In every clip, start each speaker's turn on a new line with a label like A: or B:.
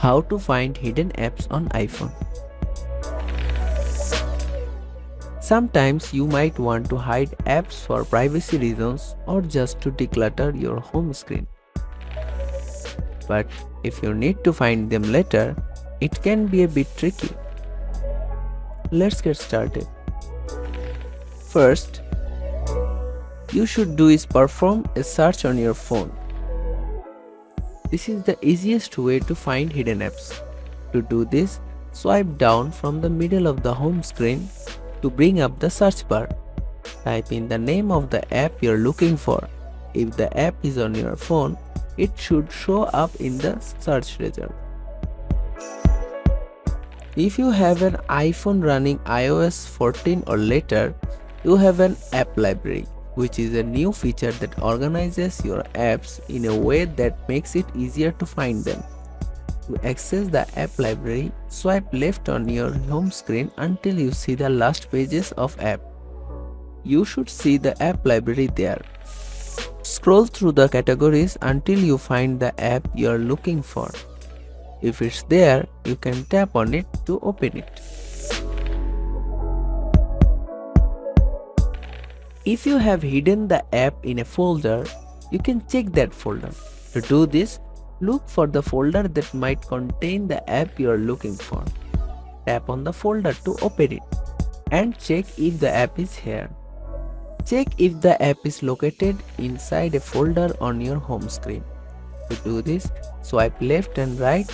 A: How to find hidden apps on iPhone. Sometimes you might want to hide apps for privacy reasons or just to declutter your home screen. But if you need to find them later, it can be a bit tricky. Let's get started. First, you should do is perform a search on your phone. This is the easiest way to find hidden apps. To do this, swipe down from the middle of the home screen to bring up the search bar. Type in the name of the app you're looking for. If the app is on your phone, it should show up in the search result. If you have an iPhone running iOS 14 or later, you have an app library, which is a new feature that organizes your apps in a way that makes it easier to find them. To access the app library, swipe left on your home screen until you see the last pages of app. You should see the app library there. Scroll through the categories until you find the app you are looking for. If it's there, you can tap on it to open it. If you have hidden the app in a folder, you can check that folder. To do this, look for the folder that might contain the app you are looking for. Tap on the folder to open it and check if the app is here. Check if the app is located inside a folder on your home screen. To do this, swipe left and right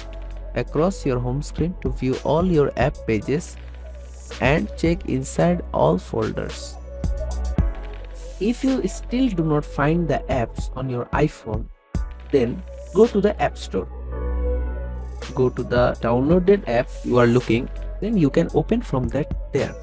A: across your home screen to view all your app pages and check inside all folders. If you still do not find the apps on your iPhone, then go to the App Store. Go to the downloaded app you are looking, then you can open from that there.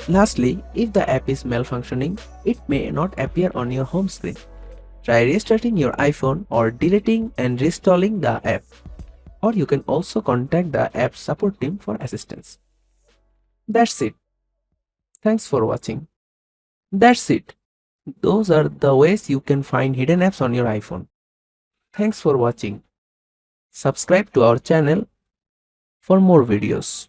A: Lastly, if the app is malfunctioning, it may not appear on your home screen. Try restarting your iPhone or deleting and reinstalling the app. Or you can also contact the app support team for assistance. That's it. Thanks for watching. That's it. Those are the ways you can find hidden apps on your iPhone. Thanks for watching. Subscribe to our channel for more videos.